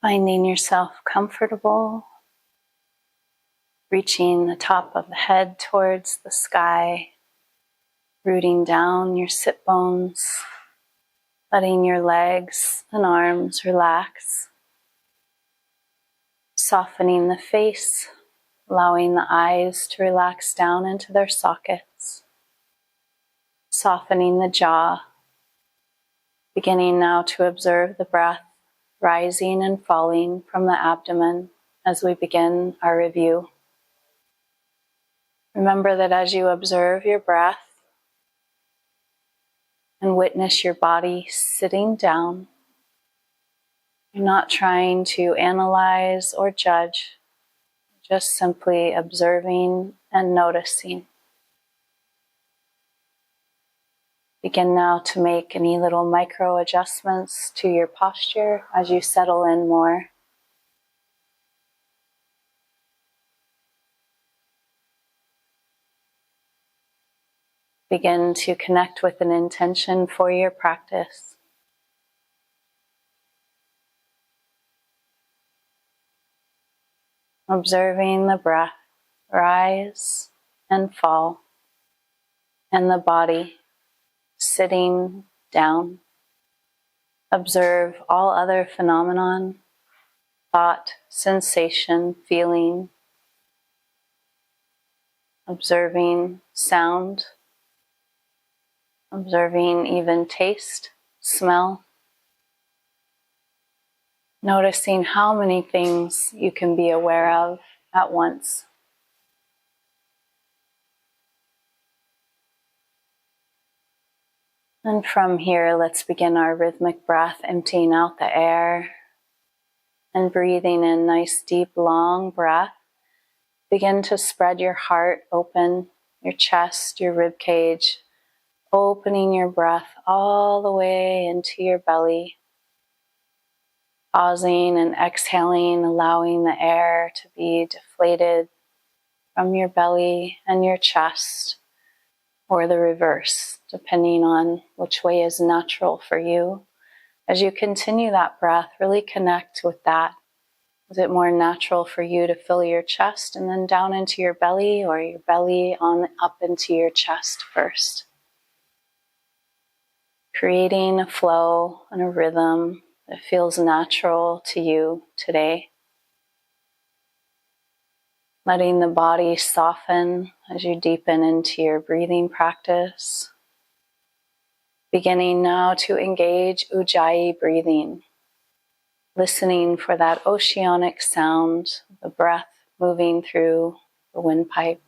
Finding yourself comfortable, reaching the top of the head towards the sky, rooting down your sit bones, letting your legs and arms relax, softening the face, allowing the eyes to relax down into their sockets, softening the jaw, beginning now to observe the breath rising and falling from the abdomen as we begin our review. Remember that as you observe your breath and witness your body sitting down, you're not trying to analyze or judge, just simply observing and noticing. Begin now to make any little micro adjustments to your posture as you settle in more. Begin to connect with an intention for your practice. Observing the breath rise and fall, and the body sitting down. Observe all other phenomenon, thought, sensation, feeling. Observing sound. Observing even taste, smell. Noticing how many things you can be aware of at once. And from here, let's begin our rhythmic breath, emptying out the air and breathing in nice, deep, long breath. Begin to spread your heart open, your chest, your rib cage, opening your breath all the way into your belly. Pausing and exhaling, allowing the air to be deflated from your belly and your chest, or the reverse, depending on which way is natural for you. As you continue that breath, really connect with that. Is it more natural for you to fill your chest and then down into your belly, or your belly on up into your chest first? Creating a flow and a rhythm that feels natural to you today. Letting the body soften as you deepen into your breathing practice. Beginning now to engage Ujjayi breathing. Listening for that oceanic sound, the breath moving through the windpipe.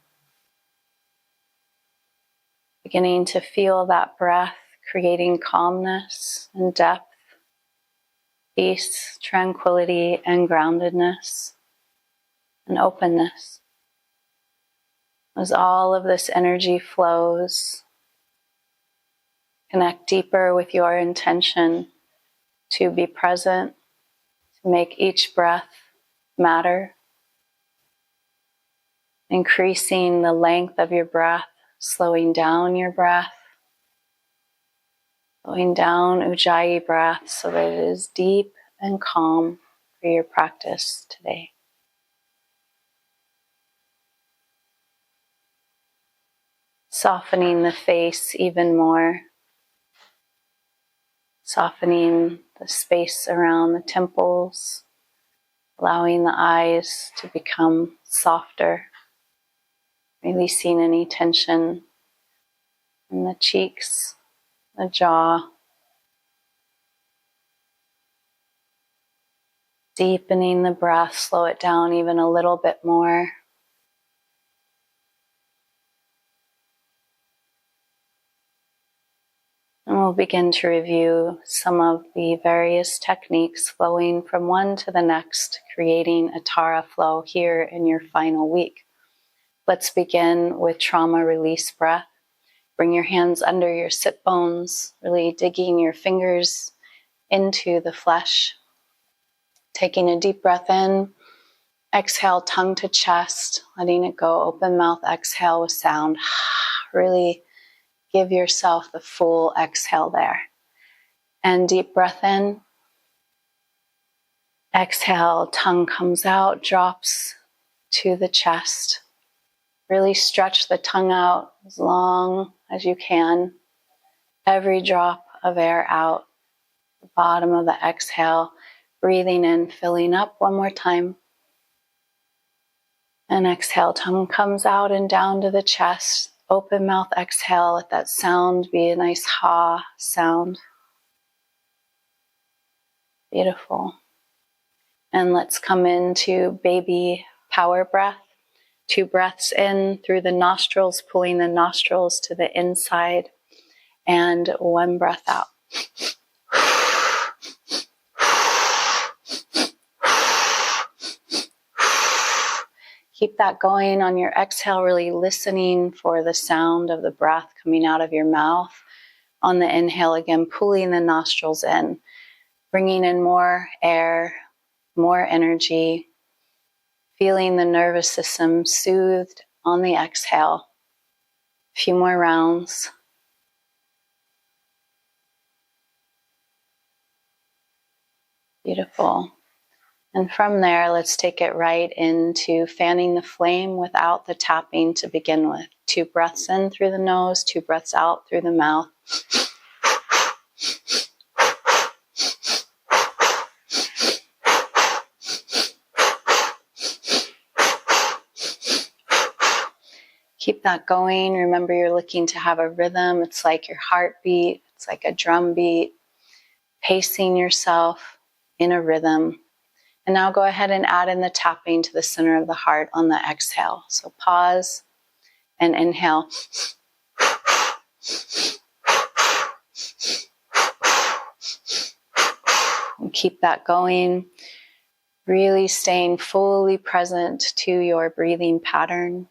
Beginning to feel that breath creating calmness and depth, peace, tranquility, and groundedness, and openness. As all of this energy flows, connect deeper with your intention to be present, to make each breath matter, increasing the length of your breath, slowing down your breath, slowing down Ujjayi breath so that it is deep and calm for your practice today. Softening the face even more, softening the space around the temples, allowing the eyes to become softer, releasing any tension in the cheeks, the jaw, deepening the breath, slow it down even a little bit more. And we'll begin to review some of the various techniques flowing from one to the next, creating a Tara flow here in your final week. Let's begin with trauma release breath. Bring your hands under your sit bones, really digging your fingers into the flesh. Taking a deep breath in, exhale tongue to chest, letting it go, open mouth, exhale with sound. Really give yourself the full exhale there. And deep breath in. Exhale, tongue comes out, drops to the chest. Really stretch the tongue out as long as you can. Every drop of air out, the bottom of the exhale, breathing in, filling up one more time. And exhale, tongue comes out and down to the chest. Open mouth exhale, let that sound be a nice ha sound. Beautiful. And let's come into baby power breath. 2 breaths in through the nostrils, pulling the nostrils to the inside, and 1 breath out. Keep that going on your exhale, really listening for the sound of the breath coming out of your mouth. On the inhale, again, pulling the nostrils in, bringing in more air, more energy, feeling the nervous system soothed on the exhale. A few more rounds. Beautiful. And from there, let's take it right into fanning the flame without the tapping to begin with. 2 breaths in through the nose, 2 breaths out through the mouth. Keep that going. Remember, you're looking to have a rhythm. It's like your heartbeat. It's like a drum beat. Pacing yourself in a rhythm. And now go ahead and add in the tapping to the center of the heart on the exhale. So pause and inhale. And keep that going. Really staying fully present to your breathing pattern.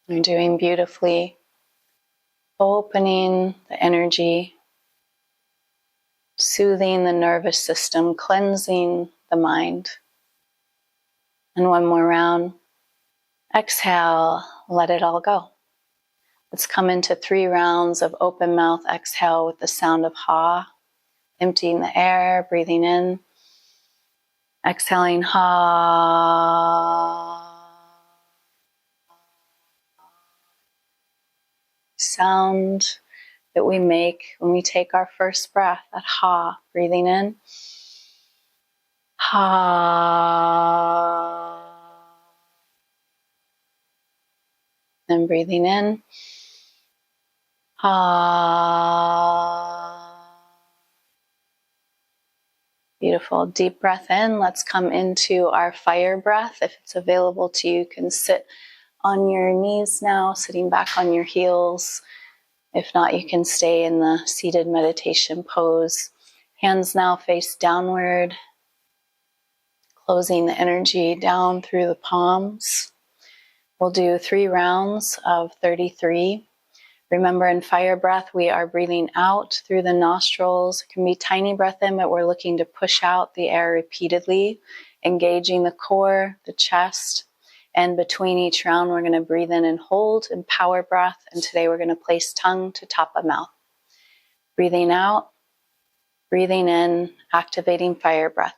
You're doing beautifully. Opening the energy. Soothing the nervous system, cleansing the mind. And 1 more round. Exhale, let it all go. Let's come into 3 rounds of open mouth exhale with the sound of ha. Emptying the air, breathing in. Exhaling ha. Sound that we make when we take our first breath, that ha, breathing in. Ha. Then breathing in. Ha. Beautiful. Deep breath in. Let's come into our fire breath. If it's available to you, you can sit on your knees now, sitting back on your heels. If not, you can stay in the seated meditation pose. Hands now face downward, closing the energy down through the palms. We'll do 3 rounds of 33. Remember, in fire breath, we are breathing out through the nostrils. It can be tiny breath in, but we're looking to push out the air repeatedly, engaging the core, the chest. And between each round, we're going to breathe in and hold in power breath. And today we're going to place tongue to top of mouth. Breathing out, breathing in, activating fire breath.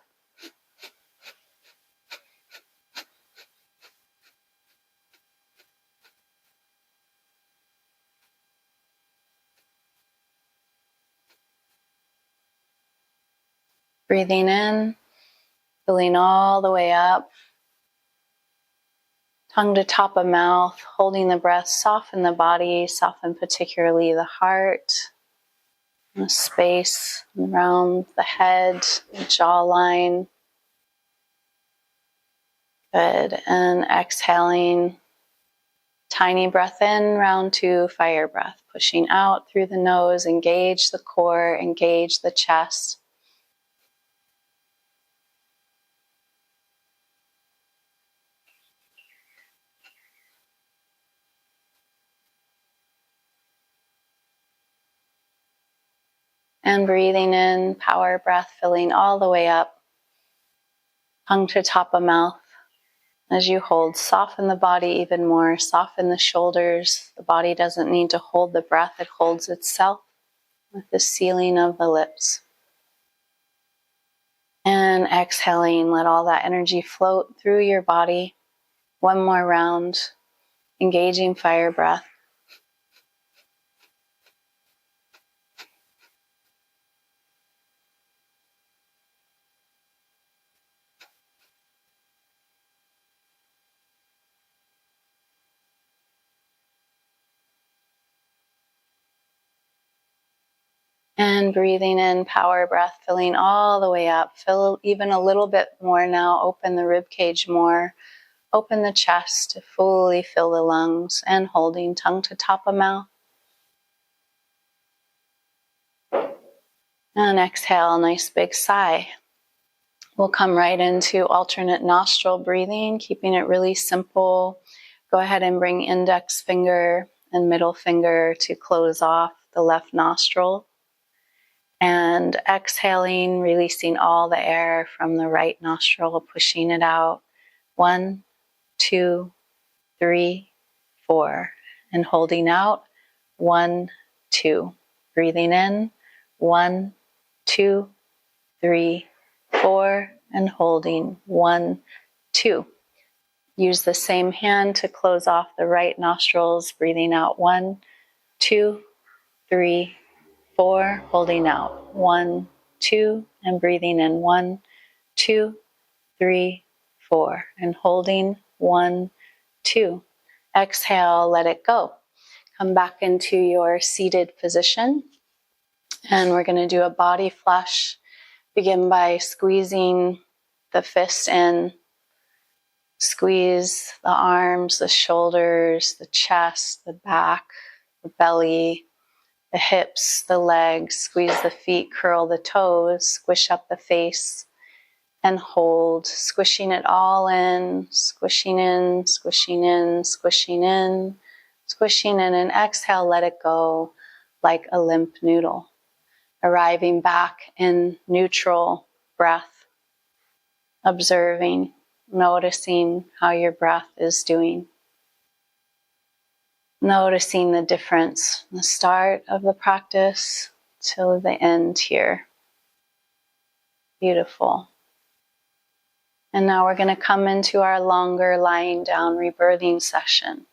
Breathing in, filling all the way up. Tongue to top of mouth, holding the breath, soften the body, soften particularly the heart, the space around the head, the jawline. Good. And exhaling, tiny breath in, round 2, fire breath. Pushing out through the nose, engage the core, engage the chest. And breathing in, power breath, filling all the way up. Tongue to top of mouth. As you hold, soften the body even more. Soften the shoulders. The body doesn't need to hold the breath. It holds itself with the sealing of the lips. And exhaling, let all that energy float through your body. One more round, engaging fire breath. And breathing in, power breath, filling all the way up. Fill even a little bit more now. Open the rib cage more. Open the chest to fully fill the lungs, and holding tongue to top of mouth. And exhale, nice big sigh. We'll come right into alternate nostril breathing, keeping it really simple. Go ahead and bring index finger and middle finger to close off the left nostril. And exhaling, releasing all the air from the right nostril, pushing it out. 1, 2, 3, 4. And holding out. 1, 2. Breathing in. 1, 2, 3, 4. And holding. 1, 2. Use the same hand to close off the right nostrils. Breathing out. 1, 2, 3, 4, holding out. 1, 2, and breathing in. 1, 2, 3, 4, and holding. 1, 2. Exhale, let it go. Come back into your seated position. And we're going to do a body flush. Begin by squeezing the fist in. Squeeze the arms, the shoulders, the chest, the back, the belly, the hips, the legs, squeeze the feet, curl the toes, squish up the face, and hold, squishing it all in, squishing in, squishing in, squishing in, squishing in, and exhale, let it go like a limp noodle, arriving back in neutral breath, observing, noticing how your breath is doing. Noticing the difference from the start of the practice till the end here. Beautiful. And now we're going to come into our longer lying down rebirthing session.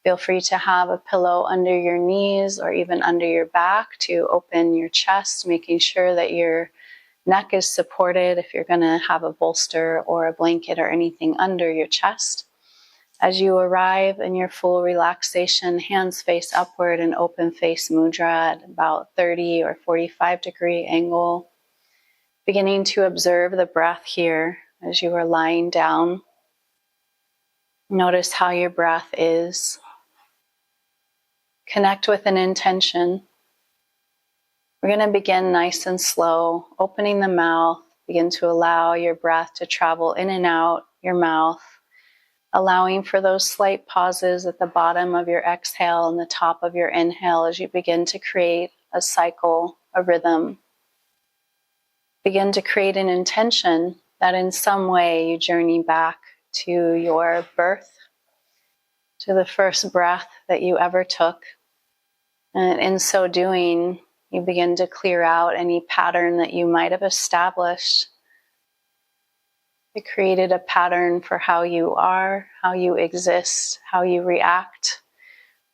Feel free to have a pillow under your knees or even under your back to open your chest, making sure that your neck is supported if you're going to have a bolster or a blanket or anything under your chest. As you arrive in your full relaxation, hands face upward and open face mudra at about 30 or 45 degree angle. Beginning to observe the breath here as you are lying down. Notice how your breath is. Connect with an intention. We're going to begin nice and slow, opening the mouth. Begin to allow your breath to travel in and out your mouth. Allowing for those slight pauses at the bottom of your exhale and the top of your inhale as you begin to create a cycle, a rhythm. Begin to create an intention that in some way you journey back to your birth, to the first breath that you ever took. And in so doing, you begin to clear out any pattern that you might have established. It created a pattern for how you are, how you exist, how you react.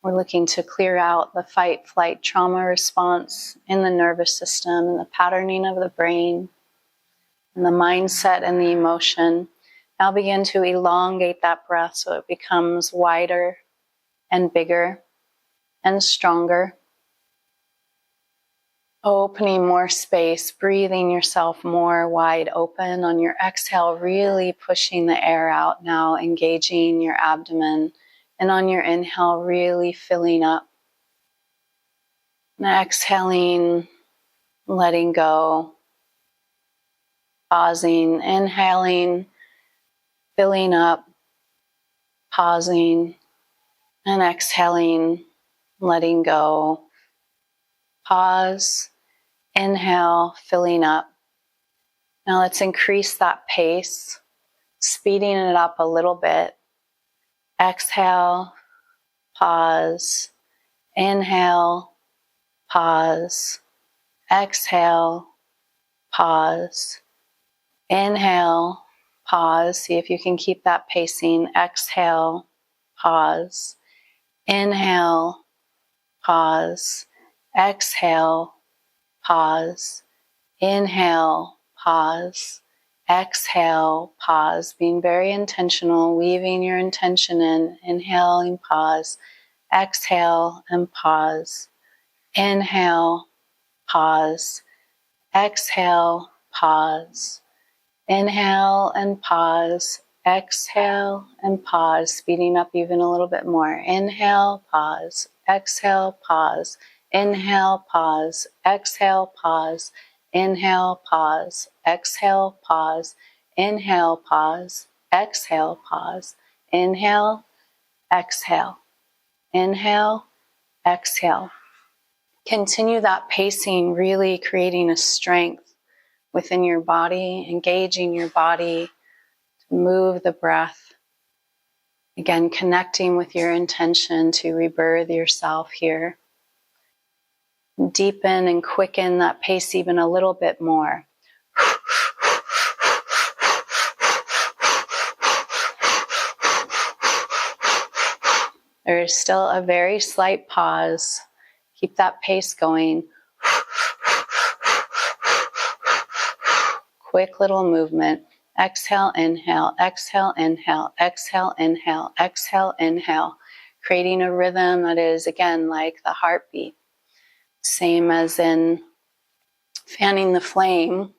We're looking to clear out the fight, flight, trauma response in the nervous system and the patterning of the brain and the mindset and the emotion. Now begin to elongate that breath so it becomes wider and bigger and stronger. Opening more space, breathing yourself more wide open. On your exhale, really pushing the air out now, engaging your abdomen. And on your inhale, really filling up. And exhaling, letting go. Pausing, inhaling, filling up, pausing, and exhaling, letting go. Pause, inhale, filling up. Now let's increase that pace, speeding it up a little bit. Exhale, pause, inhale, pause, exhale, pause, Inhale, pause. See if you can keep that pacing. Exhale, pause. Inhale, pause. Exhale, pause. Inhale, pause. Exhale, pause. Being very intentional, weaving your intention in. Inhaling, pause. Exhale and pause. Inhale, pause. Exhale, pause. Inhale and pause. Exhale and pause. Speeding up even a little bit more. Inhale, pause. Exhale, pause. Inhale, pause. Exhale, pause. Inhale, pause. Exhale, pause. Inhale, pause. Exhale, pause. Inhale, exhale. Inhale, exhale. Continue that pacing, really creating a strength within your body, engaging your body to move the breath. Again, connecting with your intention to rebirth yourself here. Deepen and quicken that pace even a little bit more. There is still a very slight pause. Keep that pace going. Quick little movement. Exhale, inhale, exhale, inhale, exhale, inhale, exhale, inhale. Creating a rhythm that is, again, like the heartbeat. Same as in fanning the flame,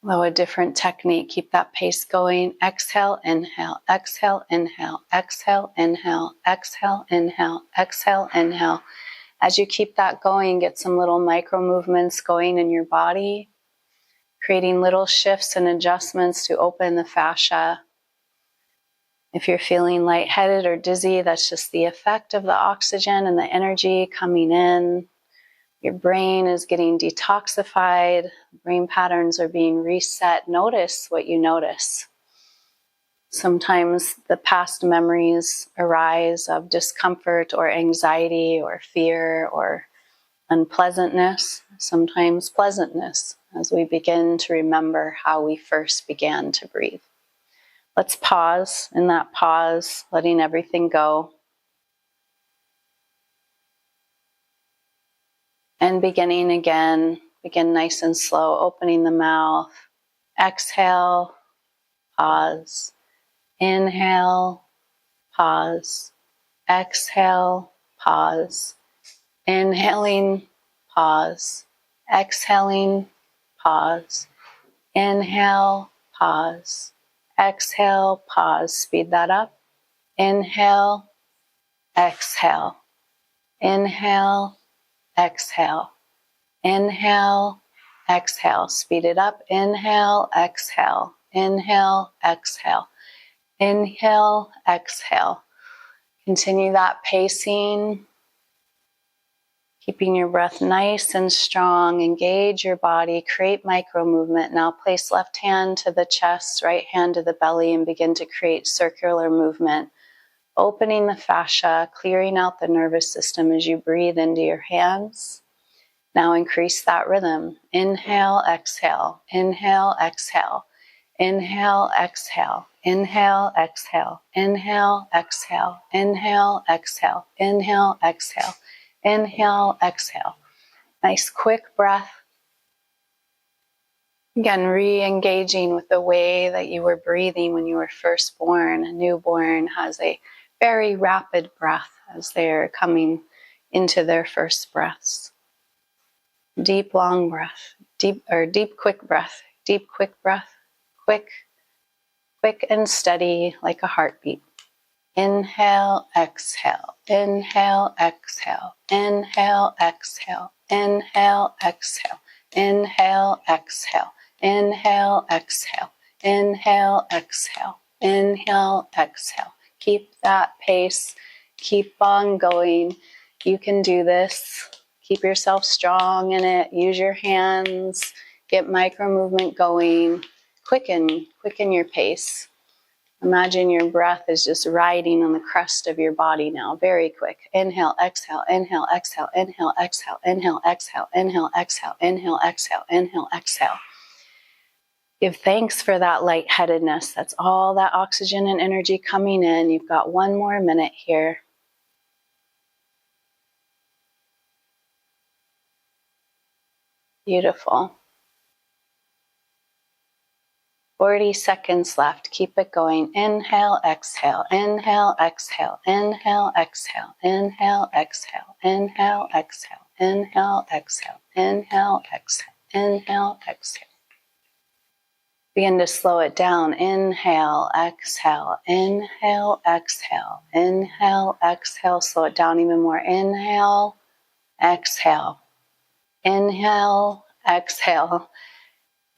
though a different technique. Keep that pace going. Exhale, inhale, exhale, inhale, exhale, inhale, exhale, inhale, exhale, inhale. As you keep that going, get some little micro movements going in your body, creating little shifts and adjustments to open the fascia. If you're feeling lightheaded or dizzy, that's just the effect of the oxygen and the energy coming in. Your brain is getting detoxified. Brain patterns are being reset. Notice what you notice. Sometimes the past memories arise of discomfort or anxiety or fear or unpleasantness, sometimes pleasantness, as we begin to remember how we first began to breathe. Let's pause. In that pause, letting everything go. And beginning again, begin nice and slow, opening the mouth. Exhale, pause. Inhale, pause. Exhale, pause. Inhaling, pause. Exhaling, pause. Inhale, pause. Exhale, pause. Speed that up. Inhale, exhale. Inhale, exhale. Inhale, exhale. Speed it up. Inhale, exhale. Inhale, exhale. Inhale, exhale. Continue that pacing. Keeping your breath nice and strong. Engage your body. Create micro movement. Now place left hand to the chest, right hand to the belly, and begin to create circular movement. Opening the fascia, clearing out the nervous system as you breathe into your hands. Now increase that rhythm. Inhale, exhale. Inhale, exhale. Inhale, exhale. Inhale, exhale. Inhale, exhale. Inhale, exhale. Inhale, exhale. Inhale, exhale. Nice quick breath. Again, re-engaging with the way that you were breathing when you were first born. A newborn has a very rapid breath as they're coming into their first breaths. Deep, long breath. Deep, quick breath. Deep, quick breath. Quick and steady like a heartbeat. Inhale, exhale. Inhale, exhale. Inhale, exhale. Inhale, exhale. Inhale, exhale. Inhale, exhale. Inhale, exhale. Inhale, exhale. Keep that pace. Keep on going. You can do this. Keep yourself strong in it. Use your hands. Get micro movement going. Quicken your pace. Imagine your breath is just riding on the crest of your body now. Very quick. Inhale, exhale, inhale, exhale, inhale, exhale, inhale, exhale, inhale, exhale, inhale, exhale, inhale, exhale. Give thanks for that lightheadedness. That's all that oxygen and energy coming in. You've got one more minute here. Beautiful. 40 seconds left. Keep it going. Inhale, exhale, inhale, exhale, inhale, exhale, inhale, exhale, inhale, exhale, inhale, exhale, inhale, exhale, inhale, exhale. Begin to slow it down. Inhale, exhale, inhale, exhale, inhale, exhale. Slow it down even more. Inhale, exhale, inhale, exhale.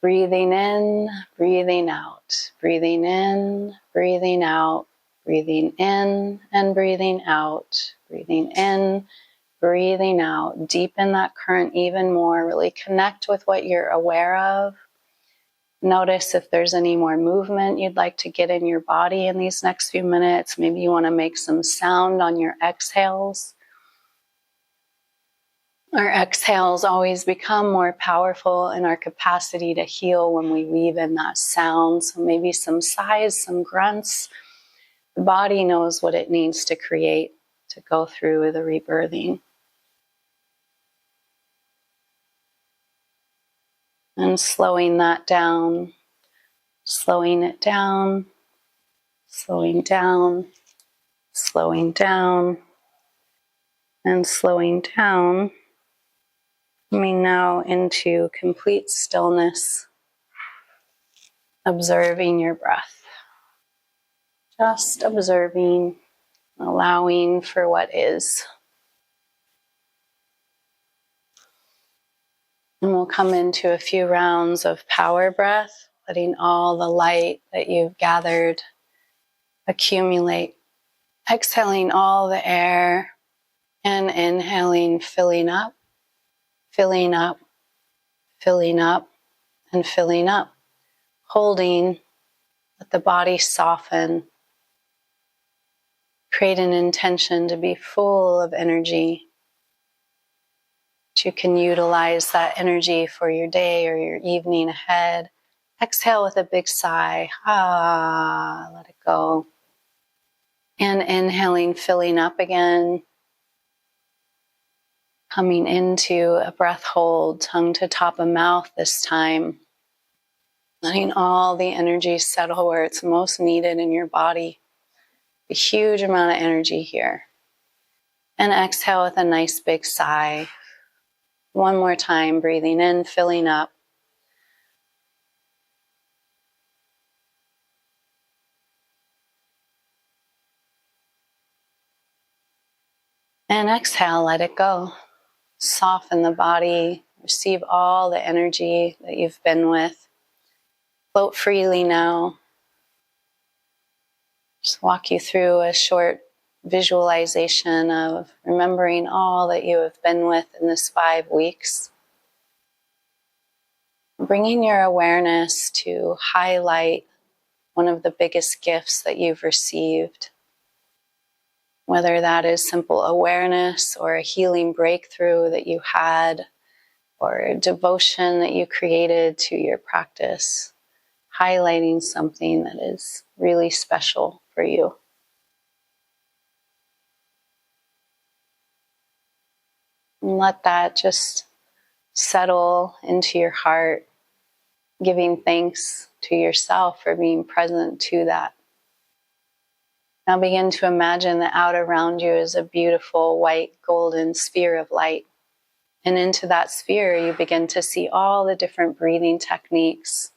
Breathing in, breathing out, breathing in, breathing out, breathing in and breathing out, breathing in, breathing out. Deepen that current even more. Really connect with what you're aware of. Notice if there's any more movement you'd like to get in your body in these next few minutes. Maybe you want to make some sound on your exhales. Our exhales always become more powerful in our capacity to heal when we weave in that sound. So maybe some sighs, some grunts. The body knows what it needs to create to go through the rebirthing. And slowing that down, slowing it down, slowing down, slowing down, and slowing down. Coming now into complete stillness, observing your breath. Just observing, allowing for what is. And we'll come into a few rounds of power breath, letting all the light that you've gathered accumulate. Exhaling all the air and inhaling, filling up, filling up, filling up, and filling up. Holding, let the body soften. Create an intention to be full of energy. You can utilize that energy for your day or your evening ahead. Exhale with a big sigh. Let it go. And inhaling, filling up again. Coming into a breath hold, tongue to top of mouth this time. Letting all the energy settle where it's most needed in your body. A huge amount of energy here. And exhale with a nice big sigh. One more time, breathing in, filling up. And exhale, let it go. Soften the body. Receive all the energy that you've been with. Float freely now. Just walk you through a short visualization of remembering all that you have been with in this 5 weeks. Bringing your awareness to highlight one of the biggest gifts that you've received. Whether that is simple awareness or a healing breakthrough that you had, or a devotion that you created to your practice, highlighting something that is really special for you. And let that just settle into your heart, giving thanks to yourself for being present to that. Now begin to imagine that out around you is a beautiful white golden sphere of light. And into that sphere, you begin to see all the different breathing techniques.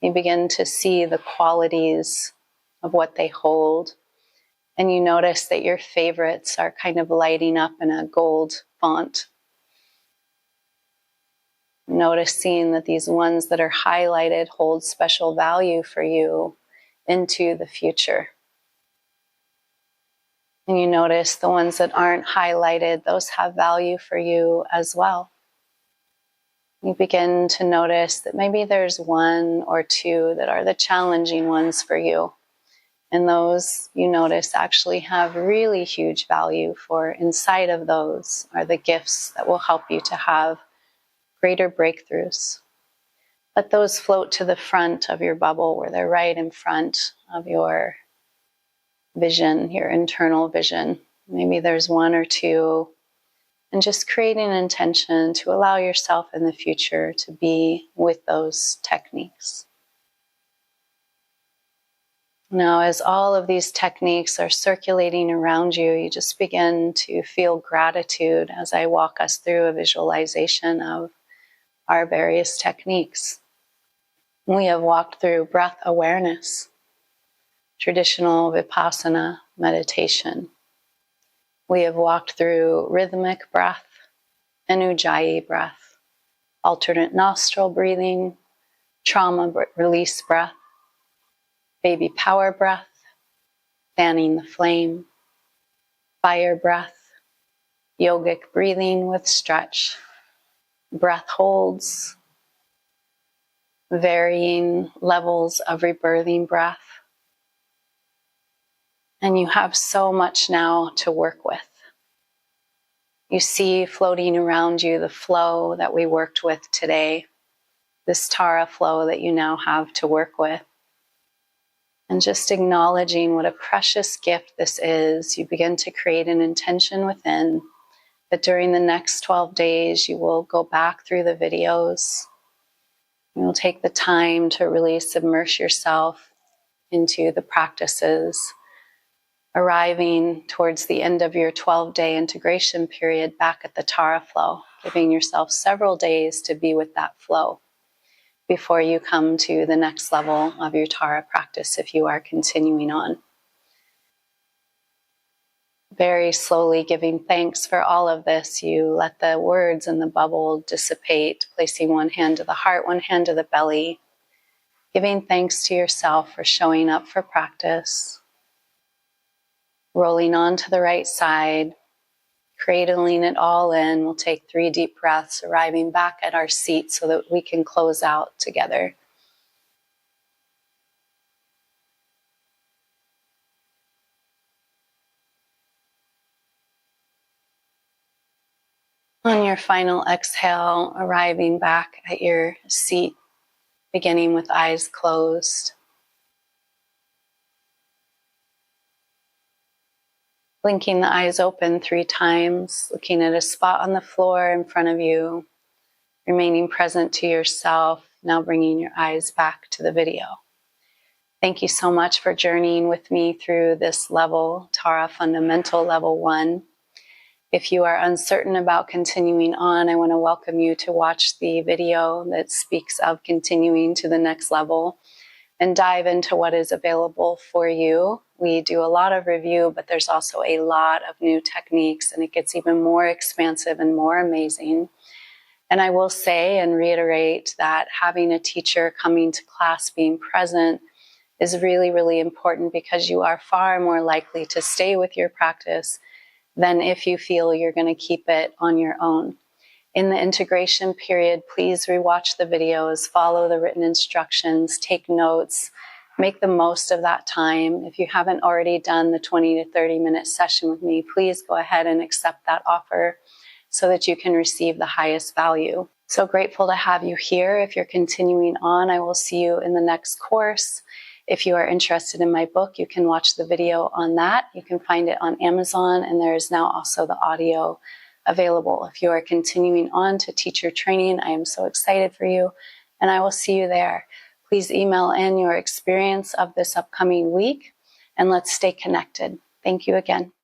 You begin to see the qualities of what they hold. And you notice that your favorites are kind of lighting up in a gold font. Noticing that these ones that are highlighted hold special value for you into the future. And you notice the ones that aren't highlighted, those have value for you as well. You begin to notice that maybe there's 1 or 2 that are the challenging ones for you. And those, you notice, actually have really huge value, for inside of those are the gifts that will help you to have greater breakthroughs. Let those float to the front of your bubble, where they're right in front of your vision, your internal vision. Maybe there's one or two. And just creating an intention to allow yourself in the future to be with those techniques. Now, as all of these techniques are circulating around you, you just begin to feel gratitude as I walk us through a visualization of our various techniques. We have walked through breath awareness, traditional Vipassana meditation. We have walked through rhythmic breath, and Ujjayi breath, alternate nostril breathing, trauma release breath, baby power breath, fanning the flame, fire breath, yogic breathing with stretch, breath holds, varying levels of rebirthing breath. And you have so much now to work with. You see floating around you the flow that we worked with today, this Tara flow that you now have to work with. And just acknowledging what a precious gift this is, you begin to create an intention within that during the next 12 days you will go back through the videos. You will take the time to really submerge yourself into the practices, arriving towards the end of your 12-day integration period back at the Tara flow, giving yourself several days to be with that flow before you come to the next level of your Tara practice if you are continuing on. Very slowly giving thanks for all of this, you let the words in the bubble dissipate, placing one hand to the heart, one hand to the belly, giving thanks to yourself for showing up for practice, rolling on to the right side, cradling it all in. We'll take 3 deep breaths, arriving back at our seat so that we can close out together. On your final exhale, arriving back at your seat, beginning with eyes closed. Blinking the eyes open 3 times, looking at a spot on the floor in front of you, remaining present to yourself, now bringing your eyes back to the video. Thank you so much for journeying with me through this level, Tara Fundamental Level 1. If you are uncertain about continuing on, I want to welcome you to watch the video that speaks of continuing to the next level and dive into what is available for you. We do a lot of review, but there's also a lot of new techniques, and it gets even more expansive and more amazing. And I will say and reiterate that having a teacher coming to class, being present, is really, really important, because you are far more likely to stay with your practice than if you feel you're going to keep it on your own. In the integration period, please rewatch the videos, follow the written instructions, take notes, make the most of that time. If you haven't already done the 20 to 30 minute session with me, please go ahead and accept that offer so that you can receive the highest value. So grateful to have you here. If you're continuing on, I will see you in the next course. If you are interested in my book, you can watch the video on that. You can find it on Amazon, and there is now also the audio available. If you are continuing on to teacher training, I am so excited for you, and I will see you there. Please email in your experience of this upcoming week, and let's stay connected. Thank you again.